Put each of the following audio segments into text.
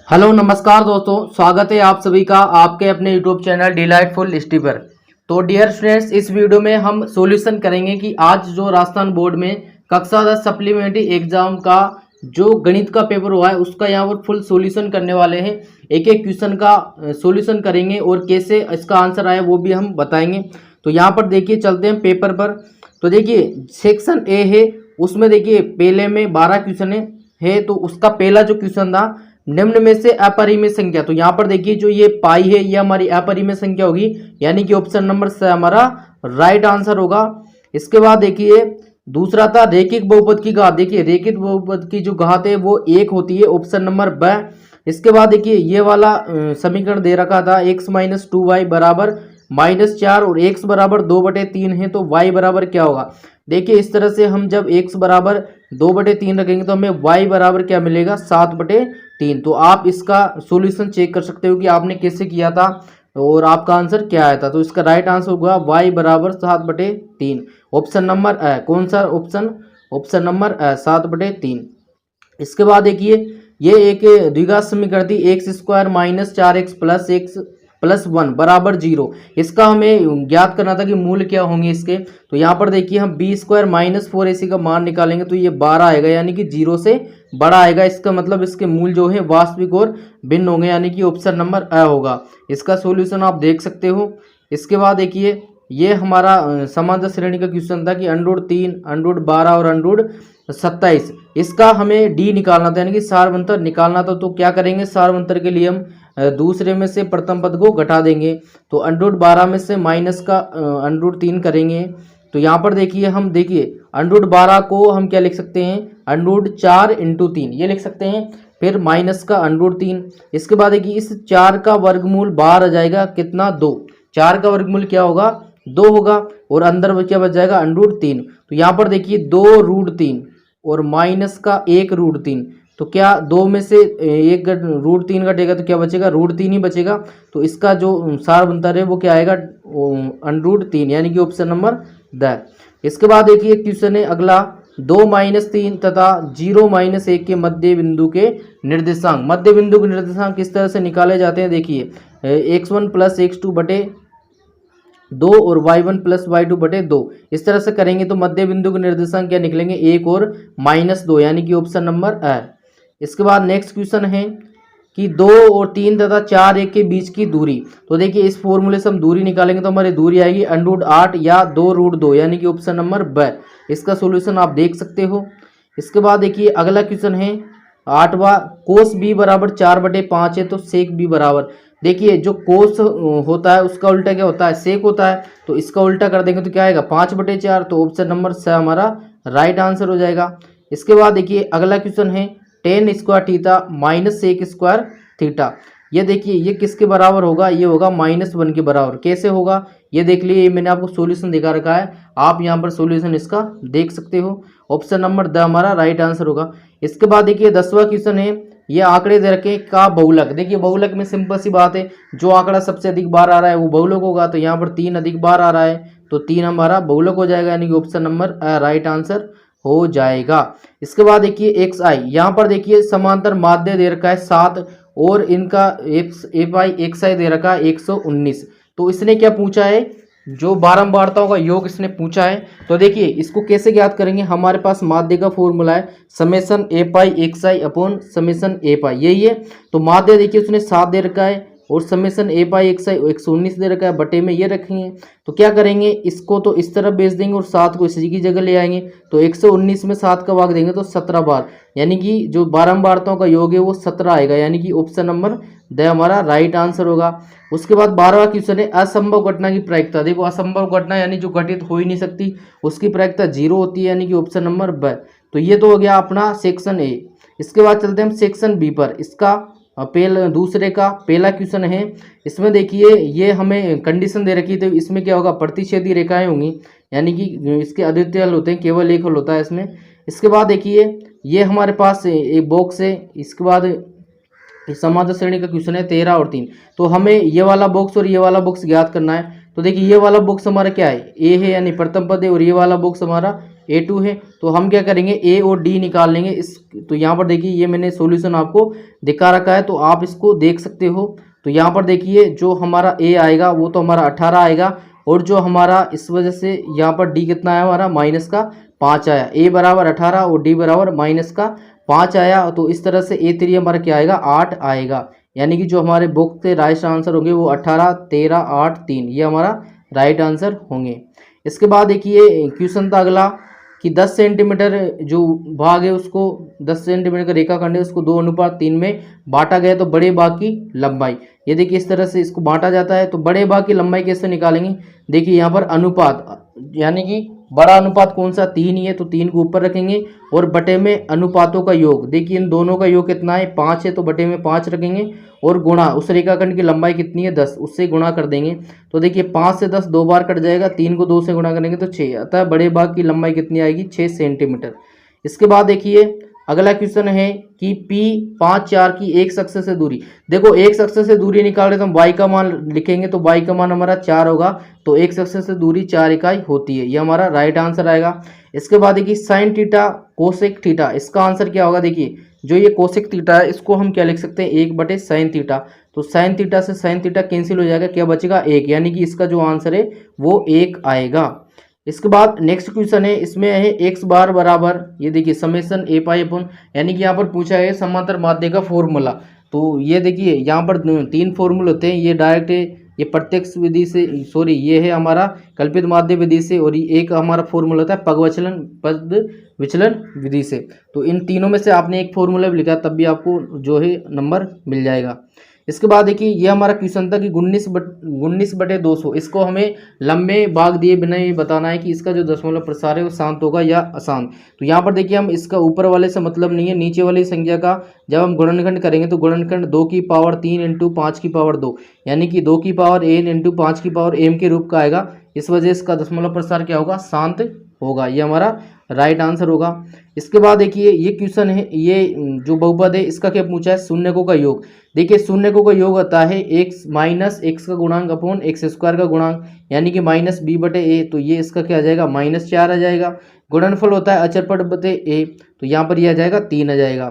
Hello नमस्कार दोस्तों, स्वागत है आप सभी का आपके अपने यूट्यूब चैनल डिलाइटफुल हिस्ट्री पर। तो डियर स्टूडेंट्स, इस वीडियो में हम सॉल्यूशन करेंगे कि आज जो राजस्थान बोर्ड में कक्षा 10 सप्लीमेंट्री एग्जाम का जो गणित का पेपर हुआ है उसका यहाँ पर फुल सॉल्यूशन करने वाले हैं। एक एक क्वेश्चन का सॉल्यूशन करेंगे और कैसे इसका आंसर आया वो भी हम बताएंगे। तो यहाँ पर देखिए, चलते हैं पेपर पर। तो देखिए सेक्शन ए है, उसमें देखिए पहले में 12 क्वेश्चन है। तो उसका पहला जो क्वेश्चन था, निम्न में से अपरिमेय संख्या। तो यहाँ पर देखिए जो ये पाई है ये हमारी अपरिमेय संख्या होगी, यानी कि ऑप्शन नंबर से हमारा राइट आंसर होगा। इसके बाद देखिए दूसरा था रेखिक बहुपद की घात। देखिए रेखिक बहुपद की जो घात है वो 1 होती है, ऑप्शन नंबर ब। इसके बाद देखिए ये वाला समीकरण दे रखा था x माइनस 2y बराबर -4 और x बराबर 2/3 है, तो y बराबर क्या होगा। देखिए इस तरह से हम जब x बराबर 2/3 रखेंगे तो हमें y बराबर क्या मिलेगा, 7/3। तो आप इसका सॉल्यूशन चेक कर सकते हो कि आपने कैसे किया था और आपका आंसर क्या आया था। तो इसका राइट आंसर होगा y बराबर 7/3, ऑप्शन नंबर कौन सा ऑप्शन, ऑप्शन नंबर 7/3। इसके बाद देखिए ये एक द्विघात समीकरण थी, x² minus 4x plus x plus 1 बराबर 0। इसका हमें ज्ञात करना था कि मूल क्या होंगे इसके। तो यहाँ पर देखिए हम b² माइनस 4ac का मान निकालेंगे तो ये 12 आएगा, यानी कि 0 से बड़ा आएगा। इसका मतलब इसके मूल जो है वास्तविक और भिन्न होंगे, यानी कि ऑप्शन नंबर अ होगा। इसका सॉल्यूशन आप देख सकते हो। इसके बाद देखिए ये हमारा समांतर श्रेणी का क्वेश्चन था कि √3, √12 और √27, इसका हमें डी निकालना था, यानी कि सारवंतर निकालना था। तो क्या करेंगे, सारवंतर के लिए हम दूसरे में से प्रथम पद को घटा देंगे। तो √12 में से माइनस का √3 करेंगे। तो यहाँ पर देखिए हम देखिए √12 को हम क्या लिख सकते हैं, √4 × 3 ये लिख सकते हैं, फिर माइनस का √3। इसके बाद देखिए इस 4 का वर्गमूल बाहर आ जाएगा, कितना, 2। 4 का वर्गमूल क्या होगा, 2 होगा, और अंदर क्या बच जाएगा, √3। तो यहाँ पर देखिए 2√3 और माइनस का 1√3। तो क्या 2 में से 1 √3 घटेगा तो क्या बचेगा, √3 ही बचेगा। तो इसका जो सारवंतर है वो क्या आएगा, √3, यानी कि ऑप्शन नंबर द। इसके बाद देखिए क्वेश्चन है अगला, 2-3 तथा 0-1 के मध्य बिंदु के निर्देशांक। मध्य बिंदु के निर्देशांक किस तरह से निकाले जाते हैं, देखिए x1 + x2/2 और y1 + y2/2 इस तरह से करेंगे तो मध्य बिंदु के निर्देशांक क्या निकलेंगे, 1 और -2, यानी कि ऑप्शन नंबर अ। इसके बाद नेक्स्ट क्वेश्चन है कि 2 और 3 तथा 4 1 के बीच की दूरी। तो देखिए इस फॉर्मूले से हम दूरी निकालेंगे तो हमारी दूरी आएगी √8 या 2√2, यानी कि ऑप्शन नंबर ब। इसका सॉल्यूशन आप देख सकते हो। इसके बाद देखिए अगला क्वेश्चन है 8वां, कोस b बराबर 4/5 है तो सेक b बराबर। देखिए जो कोस होता है उसका उल्टा क्या होता है, सेक होता है। तो इसका उल्टा कर देंगे तो क्या आएगा, 5/4। तो ऑप्शन नंबर स हमारा राइट आंसर हो जाएगा। इसके बाद देखिए अगला क्वेश्चन है tan² theta minus sec² theta. ये देखिए ये किसके बराबर होगा, ये होगा -1 के बराबर। कैसे होगा ये देख लिए, ये मैंने आपको सॉल्यूशन दिखा रखा है, आप यहाँ पर सॉल्यूशन इसका देख सकते हो। ऑप्शन नंबर द हमारा राइट आंसर होगा। इसके बाद देखिए 10वां क्वेश्चन है, ये आंकड़े दे रखे का बहुलक। देखिए बहुलक में सिंपल सी बात है, जो आंकड़ा सबसे अधिक बार आ रहा है वो बहुलक होगा। तो यहाँ पर 3 अधिक बार आ रहा है तो 3 हमारा बहुलक हो जाएगा, यानी कि ऑप्शन नंबर राइट आंसर हो जाएगा। इसके बाद देखिए xi, यहाँ पर देखिए समांतर माध्य दे रखा है 7 और इनका xi दे रखा है 119। तो इसने क्या पूछा है, जो बारंबारताओं का योग इसने पूछा है। तो देखिए इसको कैसे ज्ञात करेंगे, हमारे पास माध्य का फॉर्मूला है summation a pi xi upon summation a पाई, यही है। तो माध्य देखिए उसने 7 दे रखा है और समेसन a पाई xi 119 दे रखा है, बटे में ये रखेंगे। तो क्या करेंगे, इसको तो इस तरफ भेज देंगे और 7 को इसी की जगह ले आएंगे। तो 119 में 7 का भाग देंगे तो 17 बार, यानी कि जो बारंबारताओं का योग है वो 17 आएगा, यानी कि ऑप्शन नंबर द हमारा राइट आंसर होगा। उसके बाद 12वां क्वेश्चन है असंभव घटना की प्रायिकता। देखो असंभव घटना यानी जो घटित हो ही नहीं सकती उसकी प्रायिकता 0 होती है, यानी कि ऑप्शन नंबर ब। तो ये तो हो गया अपना सेक्शन ए। इसके बाद चलते हैं हम सेक्शन बी पर। इसका दूसरे का पहला क्वेश्चन है, इसमें देखिए ये हमें कंडीशन दे रखी, तो इसमें क्या होगा, प्रतिच्छेदी रेखाएं होंगी, यानी कि इसके अद्वितीय हल होते हैं, केवल एक हल होता है इसमें। इसके बाद देखिए ये हमारे पास एक बॉक्स है। इसके बाद समांतर श्रेणी का क्वेश्चन है 13 और 3। तो हमें ये वाला बॉक्स और ये वाला बॉक्स ज्ञात करना है। तो देखिए ये वाला बॉक्स हमारा क्या है, ए है, यानी प्रथम पद है, और ये वाला बॉक्स हमारा A2 है। तो हम क्या करेंगे A और D निकाल लेंगे। इस तो यहाँ पर देखिए ये मैंने सॉल्यूशन आपको दिखा रखा है, तो आप इसको देख सकते हो। तो यहाँ पर देखिए जो हमारा A आएगा वो तो हमारा 18 आएगा, और जो हमारा इस वजह से यहाँ पर D कितना आया हमारा माइनस का 5 आया। A बराबर 18 और D बराबर माइनस का 5 आया। तो इस तरह से A3 हमारा क्या आएगा 8 आएगा, यानी कि जो हमारे बुक के राइट आंसर होंगे वो 18, 13, 8, 3 ये हमारा राइट आंसर होंगे। इसके बाद देखिए क्वेश्चन था अगला कि 10 सेंटीमीटर जो भाग है उसको 10 सेंटीमीटर का रेखाखंड है उसको 2:3 में बांटा गया, तो बड़े भाग की लंबाई ये देखिए इस तरह से इसको बांटा जाता है। तो बड़े भाग की लंबाई कैसे निकालेंगे, देखिए यहाँ पर अनुपात, यानी कि बड़ा अनुपात कौन सा 3 ही है, तो 3 को ऊपर रखेंगे और बटे में अनुपातों का योग, देखिए इन दोनों का योग कितना है 5 है, तो बटे में 5 रखेंगे और गुणा उस रेखाखंड की लंबाई कितनी है 10, उससे गुणा कर देंगे। तो देखिए 5 से 10 2 बार कट जाएगा, 3 को 2 से गुणा करेंगे तो 6, अतः बड़े भाग की लंबाई कितनी आएगी 6 सेंटीमीटर। इसके बाद देखिए अगला क्वेश्चन है कि P 5, 4 की एक अक्ष से दूरी, देखो एक अक्ष से दूरी निकाल रहे तो हम y का मान लिखेंगे, तो y का मान हमारा 4 होगा, तो एक अक्ष से दूरी 4 इकाई होती है, ये हमारा राइट आंसर आएगा। इसके बाद देखिए साइन थीटा कोसेक थीटा, इसका आंसर क्या होगा, देखिए जो ये कोसेक थीटा है इसको हम क्या लिख सकते हैं 1/sin थीटा, तो साइन थीटा से साइन थीटा कैंसिल हो जाएगा, क्या बचेगा 1, यानी कि इसका जो आंसर है वो 1 आएगा। इसके बाद नेक्स्ट क्वेश्चन है, इसमें है x बार बराबर, ये देखिए समेशन a पाई अपॉन, यानी कि यहाँ पर पूछा है समांतर माध्य का फॉर्मूला। तो ये देखिए यहाँ पर 3 फॉर्मूले होते हैं, ये डायरेक्ट है, ये प्रत्यक्ष विधि से, सॉरी ये है हमारा कल्पित माध्य विधि से, और ये एक हमारा फॉर्मूला होता है पद विचलन विधि से। तो इन तीनों में से आपने एक फॉर्मूला भी लिखा तब भी आपको जो है नंबर मिल जाएगा। इसके बाद देखिए ये हमारा क्वेश्चन था कि 19/200, इसको हमें लंबे भाग दिए बिना ही बताना है कि इसका जो दशमलव प्रसार है वो शांत होगा या अशांत। तो यहाँ पर देखिए हम इसका ऊपर वाले से मतलब नहीं है, नीचे वाली संख्या का जब हम गुणनखंड करेंगे तो गुणनखंड 2 की पावर 3 इंटू 5 की पावर 2, यानी कि 2 की पावर n इंटू 5 की पावर m के रूप का आएगा। इस वजह से इसका दशमलव प्रसार क्या होगा शांत होगा, ये हमारा राइट आंसर होगा। इसके बाद देखिए ये क्वेश्चन है, ये जो बहुपद है इसका क्या पूछा है शून्यकों का योग। देखिए शून्यकों का योग होता है x माइनस एक्स का गुणांक अपॉन एक्स स्क्वायर का गुणांक, यानी कि -b/a, तो ये इसका क्या आ जाएगा -4 आ जाएगा। गुणनफल होता है अचरपट बटे a, तो यहाँ पर ये आ जाएगा 3 आ जाएगा।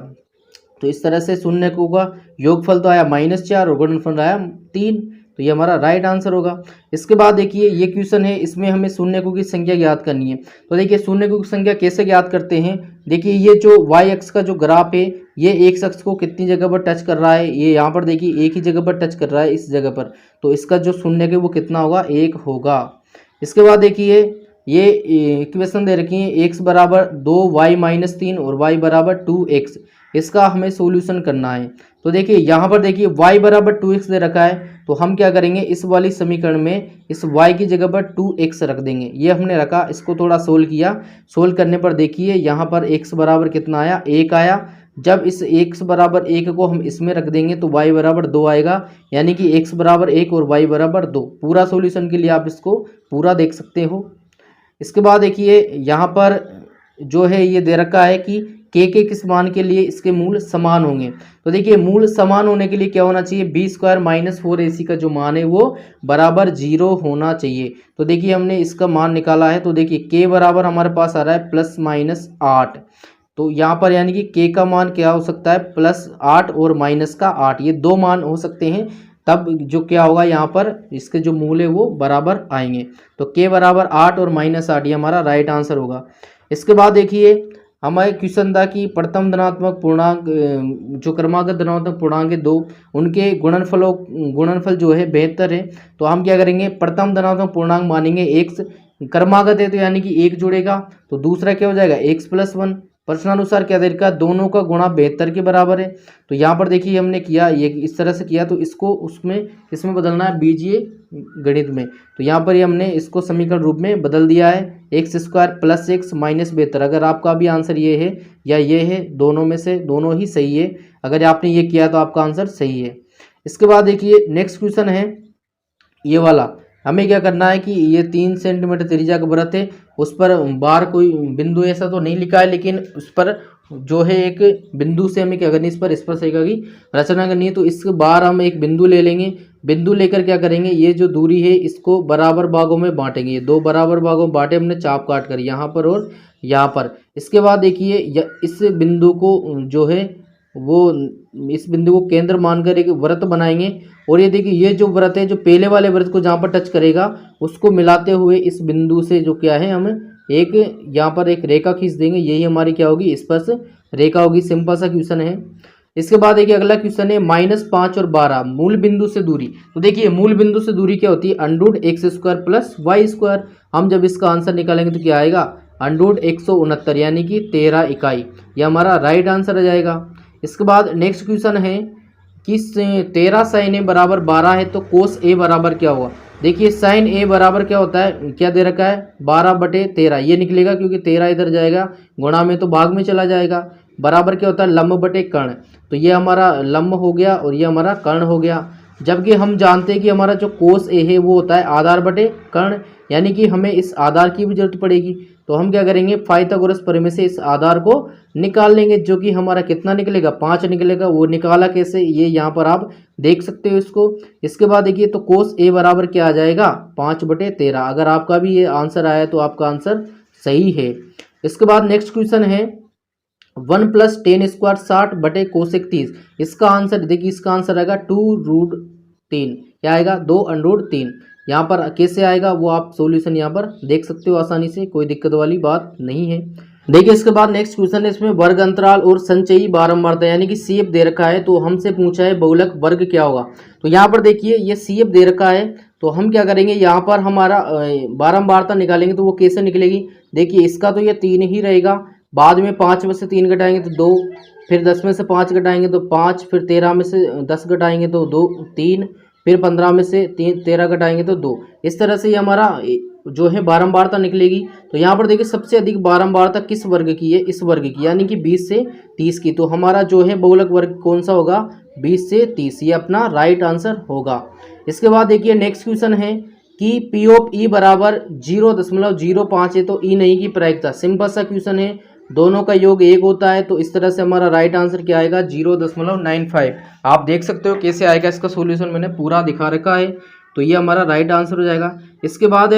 तो इस तरह से शून्यकों का योगफल तो आया -4 और गुणनफल आया 3, तो ये हमारा राइट आंसर होगा। इसके बाद देखिए ये क्वेश्चन है, इसमें हमें शून्यकों की संख्या ज्ञात करनी है। तो देखिए शून्यकों की संख्या कैसे ज्ञात करते हैं, देखिए ये जो y अक्ष का जो ग्राफ है ये एक अक्ष को कितनी जगह पर टच कर रहा है, ये यहाँ पर देखिए एक ही जगह पर टच कर रहा है इस जगह पर, तो इसका जो शून्य है वो कितना होगा 1 होगा। इसके बाद देखिए ये इक्वेशन दे रखी है x बराबर 2y-3 और y बराबर 2x, इसका हमें सॉल्यूशन करना है। तो देखिए यहाँ पर देखिए y बराबर 2x दे रखा है, तो हम क्या करेंगे इस वाली समीकरण में इस y की जगह पर 2x रख देंगे, ये हमने रखा। इसको थोड़ा सोल्व किया, सोल्व करने पर देखिए यहाँ पर x बराबर कितना आया 1 आया। जब इस x बराबर 1 को हम इसमें रख देंगे तो y बराबर 2 आएगा, यानी कि x बराबर 1 और y बराबर 2। पूरा सॉल्यूशन के लिए आप इसको पूरा देख सकते हो। इसके बाद देखिए यहाँ पर जो है ये दे रखा है कि के किस मान के लिए इसके मूल समान होंगे। तो देखिए मूल समान होने के लिए क्या होना चाहिए, b² - 4ac का जो मान है वो बराबर 0 होना चाहिए। तो देखिए हमने इसका मान निकाला है, तो देखिए k बराबर हमारे पास आ रहा है +-8, तो यहाँ पर यानी कि k का मान क्या हो सकता है +8 और -8, ये 2 मान हो सकते हैं। तब जो क्या होगा यहाँ पर इसके जो मूल है वो बराबर आएंगे, तो k बराबर 8 और -8 ये हमारा राइट आंसर होगा। इसके बाद देखिए हमारे क्वेश्चन था कि प्रथम धनात्मक पूर्णांक जो क्रमागत धनात्मक पूर्णांक है 2, उनके गुणनफल जो है 72 है। तो हम क्या करेंगे प्रथम धनात्मक पूर्णांक मानेंगे x, क्रमागत है तो यानी कि 1 जुड़ेगा, तो दूसरा क्या हो जाएगा x+1। प्रश्नानुसार क्या दे रखा है दोनों का गुणा 72 के बराबर है। तो यहाँ पर देखिए हमने किया ये इस तरह से किया, तो इसको उसमें इसमें बदलना है बीजीय गणित में, तो यहाँ पर ये हमने इसको समीकरण रूप में बदल दिया है x² + x -72। अगर आपका भी आंसर ये है या ये है, दोनों में से दोनों ही सही है, अगर आपने ये किया तो आपका आंसर सही है। इसके बाद देखिए नेक्स्ट क्वेश्चन है ये वाला, हमें क्या करना है कि ये 3 सेंटीमीटर त्रिज्या का वृत्त है, उस पर बार कोई बिंदु ऐसा तो नहीं लिखा है, लेकिन उस पर जो है एक बिंदु से हमें क्या करनी है, इस पर स्पर्शरेखा की रचना करनी है। तो इस बार हम एक बिंदु ले लेंगे, बिंदु लेकर क्या करेंगे, ये जो दूरी है इसको बराबर भागों में बांटेंगे। ये दो बराबर भागों में बांटे हमने, चाप काट कर यहाँ पर और यहाँ पर। इसके बाद देखिए इस बिंदु को जो है वो इस बिंदु को केंद्र मानकर एक वृत्त बनाएंगे। और ये देखिए ये जो वृत्त है, जो पहले वाले वृत्त को जहाँ पर टच करेगा उसको मिलाते हुए इस बिंदु से जो क्या है, हम एक यहाँ पर एक रेखा खींच देंगे। यही हमारी क्या होगी, स्पर्श रेखा होगी। सिंपल सा क्वेश्चन है। इसके बाद देखिए अगला क्वेश्चन है -5 और 12 मूल बिंदु से दूरी। तो देखिए मूल बिंदु से दूरी क्या होती है, √x² + y²। हम जब इसका आंसर निकालेंगे तो क्या आएगा, √169 यानी कि 13 इकाई। यह हमारा राइट आंसर आ जाएगा। इसके बाद नेक्स्ट क्वेश्चन है कि 13 sin a बराबर 12 है तो cos a बराबर क्या होगा। देखिए sin a बराबर क्या होता है, क्या दे रखा है, 12/13 ये निकलेगा, क्योंकि 13 इधर जाएगा, गुणा में तो भाग में चला जाएगा। बराबर क्या होता है, लंब/कर्ण। तो ये हमारा लंब हो गया और ये हमारा कर्ण हो गया। जबकि हम जानते हैं कि हमारा जो cos a है वो होता है आधार/कर्ण, यानी कि हमें इस आधार की भी जरूरत पड़ेगी। तो हम क्या करेंगे, पाइथागोरस प्रमेय से इस आधार को निकाल लेंगे, जो कि हमारा कितना निकलेगा, 5 निकलेगा। वो निकाला कैसे, ये यहाँ पर आप देख सकते हो इसको। इसके बाद देखिए तो cos a बराबर क्या आ जाएगा, 5/13। अगर आपका भी ये आंसर आया तो आपका आंसर सही है। इसके बाद नेक्स्ट क्वेश्चन है 1 + tan² 60/cos 30। इसका आंसर देखिए, इसका आंसर आएगा 2√3। क्या आएगा, 2√3। यहाँ पर कैसे आएगा वो आप सॉल्यूशन यहाँ पर देख सकते हो आसानी से, कोई दिक्कत वाली बात नहीं है। देखिए इसके बाद नेक्स्ट क्वेश्चन है, इसमें वर्ग अंतराल और संचयी बारंबारता यानी कि CF दे रखा है। तो हमसे पूछा है बहुलक वर्ग क्या होगा। तो यहाँ पर देखिए ये CF दे रखा है, तो हम क्या करेंगे, यहाँ पर हमारा बारंबारता निकालेंगे। तो वो कैसे निकलेगी, देखिए इसका तो ये 3 ही रहेगा, बाद में 5 में से 3 घटाएंगे तो 2, फिर 10 में से 5 घटाएंगे तो 5, फिर 13 में से 10 घटाएंगे तो 2 3, फिर 15 में से 13 घटाएंगे तो 2। इस तरह से ये हमारा जो है बारंबारता निकलेगी। तो यहाँ पर देखिए सबसे अधिक बारंबारता किस वर्ग की है, इस वर्ग की, यानी कि 20 से 30 की। तो हमारा जो है बहुलक वर्ग कौन सा होगा, 20 से 30, ये अपना राइट आंसर होगा। इसके बाद देखिए नेक्स्ट क्वेश्चन है कि P ऑफ E बराबर 0.05 है तो E नहीं की प्रायिकता। सिंपल सा क्वेश्चन है, दोनों का योग 1 होता है। तो इस तरह से हमारा राइट आंसर क्या आएगा, 0.95। आप देख सकते हो कैसे आएगा, इसका सॉल्यूशन मैंने पूरा दिखा रखा है। तो ये हमारा राइट आंसर हो जाएगा। इसके बाद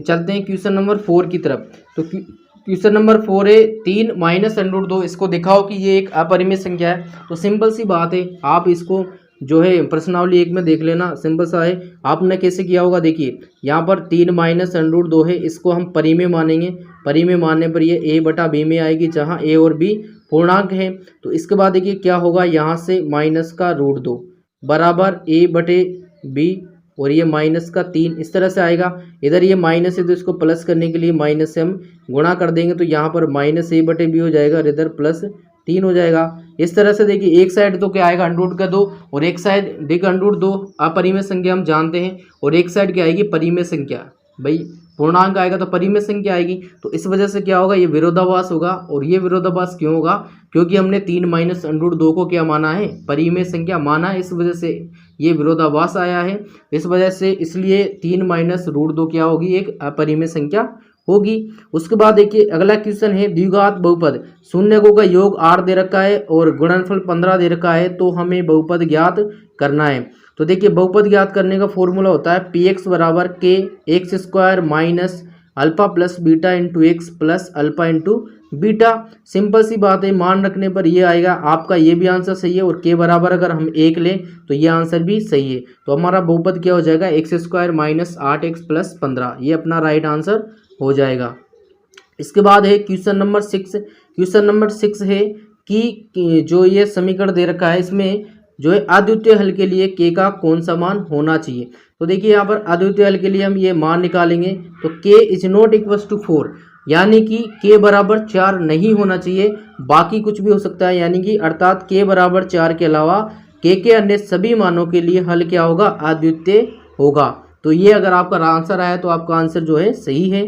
चलते हैं क्वेश्चन नंबर 4 की तरफ। तो क्वेश्चन नंबर 4 है 3 - √2। इसको दिखाओ कि ये एक अपरिमेय संख्या है। तो सिंपल सी बात है, आप इसको जो है प्रश्नावली 1 में देख लेना, सिंपल सा है। आपने कैसे किया होगा, देखिए यहाँ पर 3 - √2 है, इसको हम परिमेय मानेंगे। परिमेय मानने पर ये a/b में आएगी, जहाँ a और b पूर्णांक है। तो इसके बाद देखिए क्या होगा, यहाँ से -√2 बराबर a/b और ये -3 इस तरह से आएगा। इधर ये माइनस है तो इसको प्लस करने के लिए माइनस से हम गुणा कर देंगे, तो यहाँ पर -a/b हो जाएगा और इधर +3 हो जाएगा। इस तरह से देखिए एक साइड तो क्या आएगा √2 और एक साइड देखिए √2 अपरिमेय संख्या हम जानते हैं, और एक साइड क्या आएगी, परिमेय संख्या। भाई पूर्णांक आएगा तो परिमेय संख्या आएगी। तो इस वजह से क्या होगा, ये विरोधाभास होगा। और ये विरोधाभास क्यों होगा, क्योंकि हमने 3 - √2 को क्या माना है, परिमेय संख्या माना है। इस वजह से ये विरोधाभास आया है। इस वजह से इसलिए 3 - √2 क्या होगी, एक अपरिमेय संख्या होगी। उसके बाद देखिए अगला क्वेश्चन है द्विघात बहुपद। शून्यकों का योग 8 दे रखा है और गुणनफल 15 दे रखा है। तो हमें बहुपद ज्ञात करना है। तो देखिए बहुपद ज्ञात करने का फॉर्मूला होता है px बराबर k x² minus alpha plus beta into x plus alpha into beta. Simple सी बात है, मान रखने पर ये आएगा। आपका ये भी आंसर सही है, और k बराबर अगर हम 1 लें तो ये आंसर भी सही है। तो हमारा बहुपद क्या हो जाएगा, x² माइनस 8x प्लस 15, ये अपना राइट आंसर हो जाएगा। इसके बाद है क्वेश्चन नंबर 6। क्वेश्चन नंबर 6 है कि जो ये समीकरण दे रखा है, इसमें जो है अद्वितीय हल के लिए k का कौन सा मान होना चाहिए। तो देखिए यहाँ पर अद्वितीय हल के लिए हम ये मान निकालेंगे। तो k is not equal to 4, यानी कि k बराबर 4 नहीं होना चाहिए, बाकी कुछ भी हो सकता है। यानी कि अर्थात k बराबर 4 के अलावा k के अन्य सभी मानों के लिए हल क्या होगा, अद्वितीय होगा। तो ये अगर आपका आंसर आया तो आपका आंसर जो है सही है।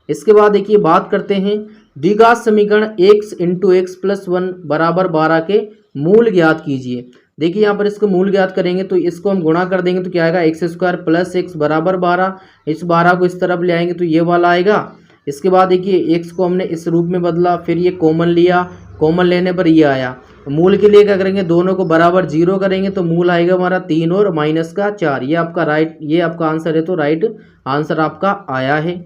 इसके बाद देखिए बात करते हैं द्विघात समीकरण x इंटू एक्स प्लस 1 बराबर 12 के मूल ज्ञात कीजिए। देखिए यहाँ पर इसको मूल ज्ञात करेंगे तो इसको हम गुणा कर देंगे तो क्या आएगा, x² प्लस x बराबर 12। इस 12 को इस तरफ ले आएंगे तो ये वाला आएगा। इसके बाद देखिए x को हमने इस रूप में बदला, फिर ये कॉमन लिया कॉमन लेने पर ये आया। मूल के लिए क्या करेंगे, दोनों को बराबर 0 करेंगे तो मूल आएगा हमारा 3 और माइनस का 4। ये आपका राइट, ये आपका आंसर है, तो राइट आंसर आपका आया है।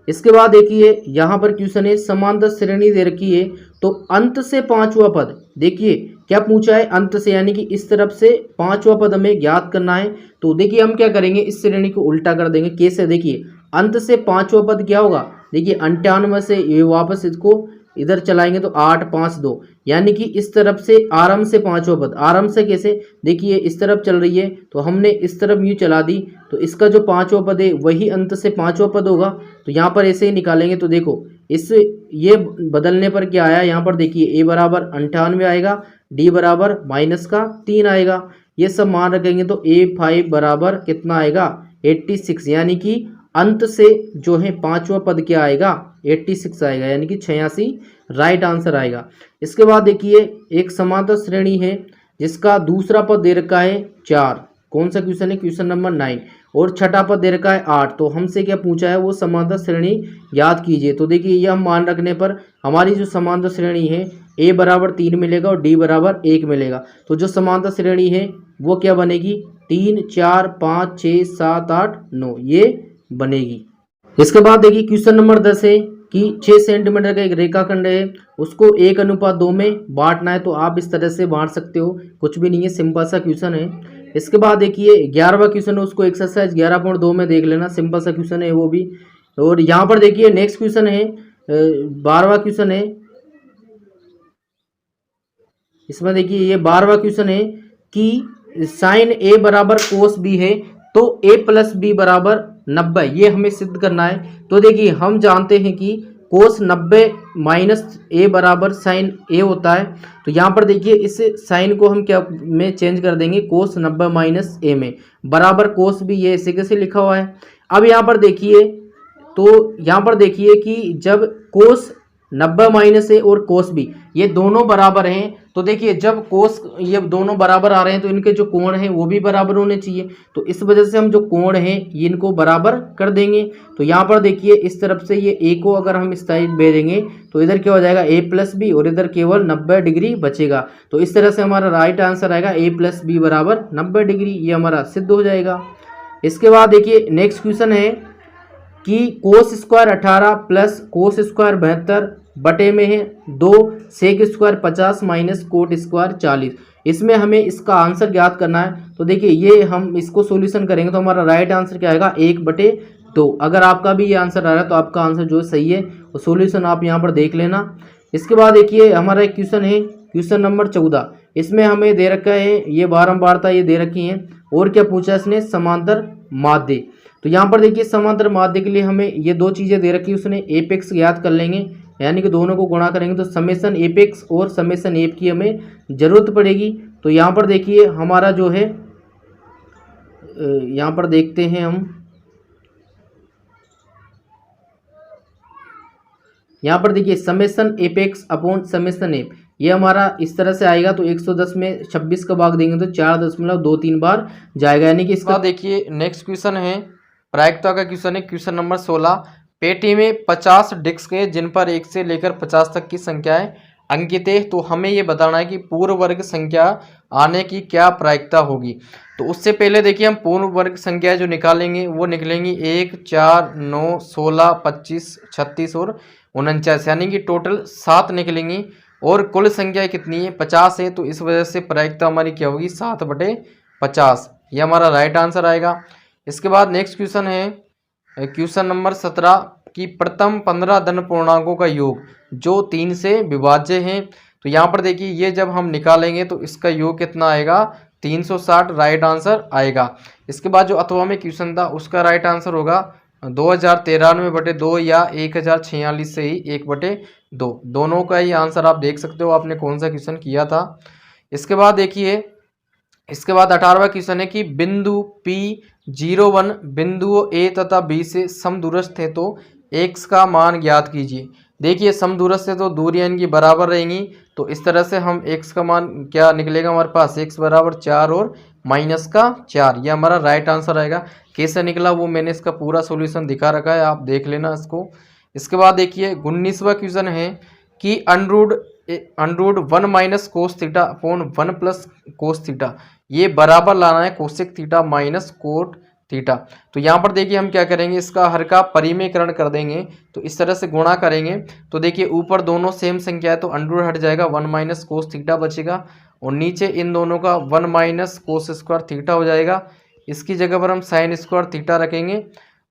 इसके बाद देखिए यहाँ पर क्वेश्चन है, समांतर श्रेणी दे रखी है तो अंत से पांचवा पद, देखिए क्या पूछा है, अंत से यानी कि इस तरफ से पांचवा पद हमें ज्ञात करना है। तो देखिए हम क्या करेंगे, इस श्रेणी को उल्टा कर देंगे। कैसे, देखिए अंत से पांचवा पद क्या होगा, देखिए 98 से ये वापस इसको इधर चलाएंगे तो 8 5 2, यानी कि इस तरफ से आराम से पांचवा पद, आराम से कैसे, देखिए इस तरफ चल रही है तो हमने इस तरफ यूँ चला दी, तो इसका जो पांचवा पद है वही अंत से पांचवा पद होगा। तो यहाँ पर ऐसे ही निकालेंगे तो देखो इस ये बदलने पर क्या आया, यहाँ पर देखिए a बराबर 98 आएगा, d बराबर माइनस का 3 आएगा। ये सब मान रखेंगे तो a5 बराबर कितना आएगा 86, यानी कि अंत से जो है पांचवा पद क्या आएगा 86 आएगा, यानी कि 86 राइट आंसर आएगा। इसके बाद देखिए एक समांतर श्रेणी है जिसका दूसरा पद दे रखा है 4, कौन सा क्वेश्चन है, क्वेश्चन नंबर 9, और छठा पद दे रखा है 8। तो हमसे क्या पूछा है, वो समांतर श्रेणी याद कीजिए। तो देखिए ये हम मान रखने पर हमारी जो समांतर श्रेणी है a बराबर 3 मिलेगा और d बराबर 1 मिलेगा। तो जो समांतर श्रेणी है वो क्या बनेगी, 3 4 5 6 7 8 9 ये बनेगी। इसके बाद देखिए क्वेश्चन नंबर 10 है कि 6 सेंटीमीटर का एक रेखाखंड है, उसको 1:2 में बांटना है। तो आप इस तरह से बांट सकते हो, कुछ भी नहीं है, सिंपल सा क्वेश्चन है। इसके बाद देखिए 11वां क्वेश्चन है, उसको एक्सरसाइज 11.2 में देख लेना, सिंपल सा क्वेश्चन है वो भी। और यहाँ पर देखिए नेक्स्ट क्वेश्चन है 12वां क्वेश्चन है, इसमें देखिए ये 12वां क्वेश्चन है कि साइन a बराबर कोस b है तो a प्लस बी बराबर 90, ये हमें सिद्ध करना है। तो देखिए हम जानते हैं कि कोस 90 माइनस a बराबर साइन a होता है। तो यहाँ पर देखिए इस साइन को हम क्या में चेंज कर देंगे, कोस 90 माइनस a में, बराबर कोस भी ये ऐसे कैसे लिखा हुआ है। अब यहाँ पर देखिए, तो यहाँ पर देखिए कि जब कोस 90 माइनस a और कोस b ये दोनों बराबर हैं, तो देखिए जब कोस ये दोनों बराबर आ रहे हैं तो इनके जो कोण हैं वो भी बराबर होने चाहिए। तो इस वजह से हम जो कोण हैं ये इनको बराबर कर देंगे। तो यहाँ पर देखिए इस तरफ से ये a को अगर हम इस साइड भेजेंगे तो इधर क्या हो जाएगा a प्लस बी, और इधर केवल 90 डिग्री बचेगा। तो इस तरह से हमारा राइट आंसर आएगा a प्लस बी बराबर 90 डिग्री, ये हमारा सिद्ध हो जाएगा। इसके बाद देखिए नेक्स्ट क्वेश्चन है कि cos square 18 plus cos square 72 बटे में है 2 sec square 50 minus cot square 40। इसमें हमें इसका आंसर ज्ञात करना है। तो देखिए ये हम इसको सॉल्यूशन करेंगे तो हमारा राइट आंसर क्या आएगा 1/2। अगर आपका भी ये आंसर आ रहा है तो आपका आंसर जो सही है वो सॉल्यूशन आप यहाँ पर देख लेना। इसके बाद देखिए हमारा एक क्वेश्चन है, क्वेश्चन नंबर 14, इसमें हमें दे रखा है ये बारंबारता ये दे रखी है, और क्या पूछा इसने, समांतर माध्य। तो यहाँ पर देखिए समांतर माध्य के लिए हमें ये दो चीज़ें दे रखी है, उसने एपेक्स याद कर लेंगे, यानी कि दोनों को गुणा करेंगे तो समेसन एपेक्स और समेसन एप की हमें ज़रूरत पड़ेगी। तो यहाँ पर देखिए हमारा जो है, यहाँ पर देखते हैं हम, यहाँ पर देखिए summation apex upon summation app, ये हमारा इस तरह से आएगा। तो 110 में 26 का भाग देंगे तो 4.23 बार जाएगा, यानी कि इसका देखिए नेक्स्ट क्वेश्चन है प्रायिकता का क्वेश्चन है, क्वेश्चन नंबर 16। पेटी में 50 डिस्क है जिन पर 1 से लेकर 50 तक की संख्याएं अंकित है। तो हमें ये बताना है कि पूर्ण वर्ग संख्या आने की क्या प्रायिकता होगी। तो उससे पहले देखिए हम पूर्ण वर्ग संख्या जो निकालेंगे वो निकलेंगी 1 4 9 16 25 36 और 49, यानी कि टोटल 7 निकलेंगी। और कुल संख्या कितनी है 50 है, तो इस वजह से प्रायिकता हमारी क्या होगी 7/50, ये हमारा राइट आंसर आएगा। इसके बाद नेक्स्ट क्वेश्चन है क्वेश्चन नंबर 17 कि प्रथम 15 धन पूर्णांकों का योग जो 3 से विभाज्य हैं। तो यहाँ पर देखिए ये जब हम निकालेंगे तो इसका योग कितना आएगा 360 राइट आंसर आएगा। इसके बाद जो अथवा में क्वेश्चन था उसका राइट आंसर होगा 2093/2 या 1046 से ही 1/2, दोनों का ही आंसर आप देख सकते हो आपने कौन सा क्वेश्चन किया था। इसके बाद देखिए इसके बाद 18वां क्वेश्चन है कि बिंदु P01 बिंदुओं A तथा B से समदूरस्थ है तो x का मान ज्ञात कीजिए। देखिए समदूरस्थ है तो दूरियां इनकी बराबर रहेंगी, तो इस तरह से हम x का मान क्या निकलेगा हमारे पास, x बराबर 4 और माइनस का 4, ये हमारा राइट आंसर आएगा। कैसे निकला वो मैंने इसका पूरा सॉल्यूशन दिखा रखा है, आप देख लेना इसको। इसके बाद देखिए 19वां क्वेश्चन है कि √, under 1 minus cos theta upon 1 plus cos theta, ये बराबर लाना है cosec theta minus cot theta. तो यहाँ पर देखिए हम क्या करेंगे, इसका हर का परिमेयकरण कर देंगे, तो इस तरह से गुणा करेंगे। तो देखिए ऊपर दोनों सेम संख्या है तो अंडर हट जाएगा, 1 माइनस कोस थीटा बचेगा, और नीचे इन दोनों का 1 माइनस कोस स्क्वायर थीटा हो जाएगा। इसकी जगह पर हम साइन स्क्वायर थीटा रखेंगे,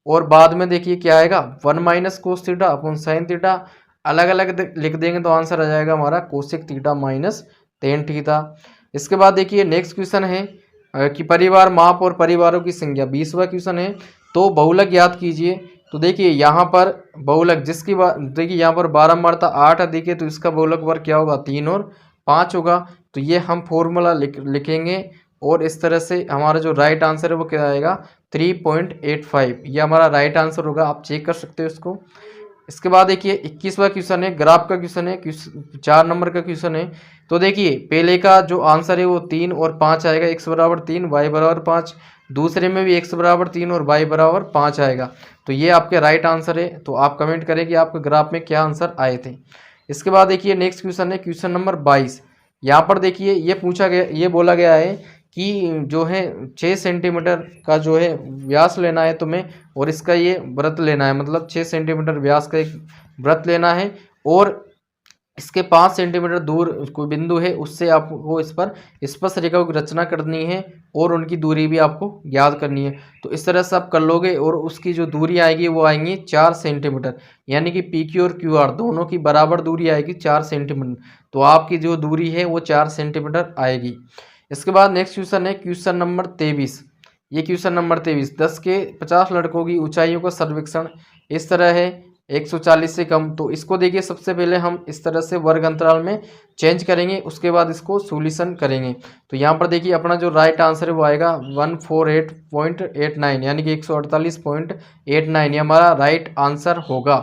और बाद में देखिए क्या आएगा, 1 minus cos theta upon sine theta, अलग अलग लिख देंगे तो आंसर आ जाएगा हमारा cosec theta minus tan theta. इसके बाद देखिए नेक्स्ट क्वेश्चन है कि परिवार माप और परिवारों की संख्या, 20वां क्वेश्चन है। तो बहुलक ज्ञात कीजिए। तो देखिए यहाँ पर बहुलक जिसकी देखिए यहाँ पर 12 मारता 8 अधिक है, तो इसका बहुलक वर्ग क्या होगा, 3 और 5 होगा। तो ये हम फॉर्मूला लिखेंगे, और इस तरह से हमारा जो राइट आंसर है वो क्या आएगा, 3.85। ये हमारा राइट आंसर होगा, आप चेक कर सकते हो इसको। इसके बाद देखिए 21वां क्वेश्चन है, ग्राफ का क्वेश्चन है, 4 नंबर का क्वेश्चन है। तो देखिए पहले का जो आंसर है वो 3 और 5 आएगा, x बराबर 3 y बराबर 5। दूसरे में भी x बराबर 3 और y बराबर 5 आएगा। तो ये आपके राइट आंसर है। तो आप कमेंट करें कि आपके ग्राफ में क्या आंसर आए थे। इसके बाद देखिए नेक्स्ट क्वेश्चन है, क्वेश्चन नंबर 22। यहाँ पर देखिए ये पूछा गया, ये बोला गया है कि जो है 6 सेंटीमीटर का जो है व्यास लेना है तुम्हें, और इसका ये वृत्त लेना है, मतलब 6 सेंटीमीटर व्यास का एक वृत्त लेना है, और इसके 5 सेंटीमीटर दूर कोई बिंदु है, उससे आपको इस पर स्पर्श रेखा की रचना करनी है, और उनकी दूरी भी आपको ज्ञात करनी है। तो इस तरह से आप कर लोगे, और उसकी जो दूरी आएगी वो आएंगी 4 सेंटीमीटर, यानी कि पी क्यू और क्यू आर दोनों की बराबर दूरी आएगी 4 सेंटीमीटर। तो आपकी जो दूरी है वो 4 सेंटीमीटर आएगी। इसके बाद नेक्स्ट क्वेश्चन है, क्वेश्चन नंबर 23। ये क्वेश्चन नंबर 23, 10 के 50 लड़कों की ऊंचाइयों का सर्वेक्षण इस तरह है, 140 से कम। तो इसको देखिए सबसे पहले हम इस तरह से वर्ग अंतराल में चेंज करेंगे, उसके बाद इसको सॉल्यूशन करेंगे। तो यहाँ पर देखिए अपना जो राइट आंसर है वो आएगा 148.89, यानी कि 148.89 ये हमारा राइट आंसर होगा।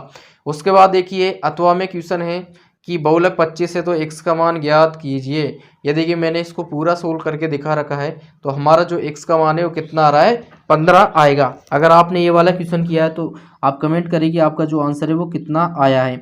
उसके बाद देखिए अथवा में क्वेश्चन है कि बहुलक 25 है तो x का मान ज्ञात कीजिए। ये देखिए मैंने इसको पूरा सोल्व करके दिखा रखा है। तो हमारा जो x का मान है वो कितना आ रहा है, 15 आएगा। अगर आपने ये वाला क्वेश्चन किया है तो आप कमेंट करें कि आपका जो आंसर है वो कितना आया है।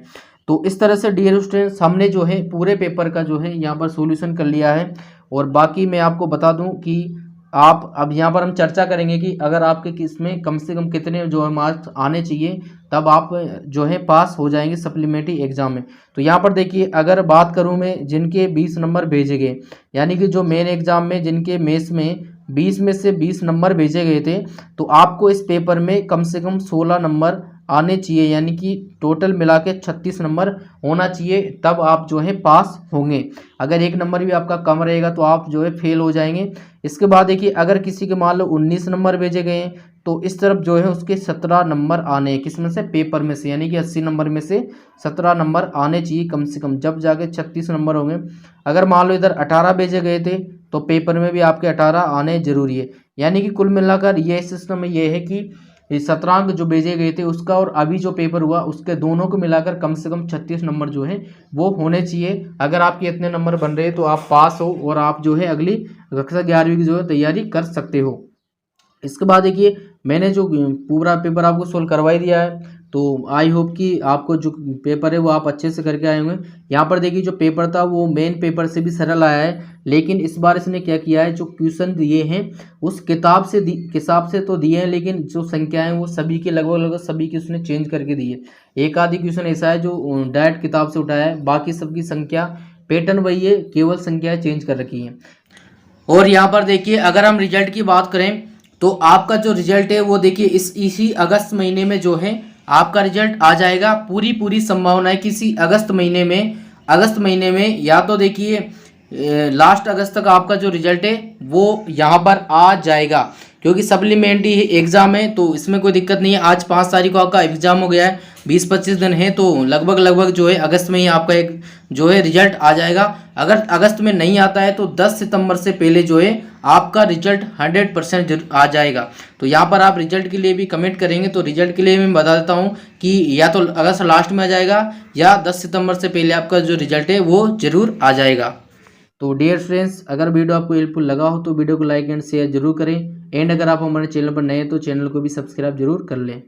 तो इस तरह से डियर स्टूडेंट्स हमने जो है पूरे पेपर का जो है यहाँ पर सॉल्यूशन कर लिया है। और बाकी मैं आपको बता दूं कि आप अब यहाँ पर हम चर्चा करेंगे कि अगर आपके किसमें कम से कम कितने जो है मार्क्स आने चाहिए, तब आप जो है पास हो जाएंगे सप्लीमेंट्री एग्जाम में। तो यहाँ पर देखिए अगर बात करूँ मैं जिनके 20 नंबर भेजे गए, यानी कि जो मेन एग्जाम में जिनके मेंस में 20 में से 20 नंबर भेजे गए थे, तो आपको इस पेपर में कम से कम 16 नंबर आने चाहिए, यानी कि टोटल मिला के 36 नंबर होना चाहिए, तब आप जो है पास होंगे। अगर एक नंबर भी आपका कम रहेगा तो आप जो है फेल हो जाएंगे। इसके बाद देखिए अगर किसी के मान लो 19 नंबर भेजे गए हैं, तो इस तरफ जो है उसके 17 नंबर आने हैं, किसमें से, पेपर में से, यानी कि 80 नंबर में से 17 नंबर आने चाहिए कम से कम, जब जाके 36 नंबर होंगे। अगर मान लो इधर 18 भेजे गए थे तो पेपर में भी आपके 18 आने जरूरी है। यानी कि कुल मिलाकर ये सिस्टम में ये है कि 17 अंक जो भेजे गए थे उसका और अभी जो पेपर हुआ उसके दोनों को मिलाकर कम से कम 36 नंबर जो है वो होने चाहिए। अगर आपके इतने नंबर बन रहे हैं तो आप पास हो, और आप जो है अगली कक्षा 11वीं की जो है तैयारी कर सकते हो। इसके बाद देखिए मैंने जो पूरा पेपर आपको सोल्व करवा ही दिया है, तो आई होप कि आपको जो पेपर है वो आप अच्छे से करके आए होंगे। यहाँ पर देखिए जो पेपर था वो मेन पेपर से भी सरल आया है, लेकिन इस बार इसने क्या किया है, जो क्वेश्चन दिए हैं उस किताब से हिसाब से तो दिए हैं, लेकिन जो संख्याएं वो सभी के लगभग सभी की उसने चेंज करके दी है। एक आधी क्वेश्चन ऐसा है जो डायरेक्ट किताब से उठाया है, बाकी सबकी संख्या पैटर्न वही है, केवल संख्याएँ चेंज कर रखी हैं। और यहाँ पर देखिए अगर हम रिजल्ट की बात करें तो आपका जो रिजल्ट है वो देखिए इसी अगस्त महीने में जो है आपका रिजल्ट आ जाएगा। पूरी संभावना है किसी अगस्त महीने में या तो देखिए लास्ट अगस्त तक आपका जो रिजल्ट है वो यहाँ पर आ जाएगा, क्योंकि सप्लीमेंट्री एग्जाम है तो इसमें कोई दिक्कत नहीं है। आज 5 तारीख को आपका एग्जाम हो गया है, 20-25 दिन है, तो लगभग जो है अगस्त में ही आपका एक जो है रिजल्ट आ जाएगा। अगर अगस्त में नहीं आता है तो 10 सितंबर से पहले जो है आपका रिजल्ट 100% आ जाएगा। तो यहाँ पर आप रिजल्ट के लिए भी कमेंट करेंगे, तो रिजल्ट के लिए मैं बता देता हूँ कि या तो अगस्त लास्ट में आ जाएगा या 10 सितंबर से पहले आपका जो रिजल्ट है वो जरूर आ जाएगा। तो डियर फ्रेंड्स, अगर वीडियो आपको हेल्पफुल लगा हो तो वीडियो को लाइक एंड शेयर जरूर करें, एंड अगर आप हमारे चैनल पर नए हैं तो चैनल को भी सब्सक्राइब जरूर कर लें।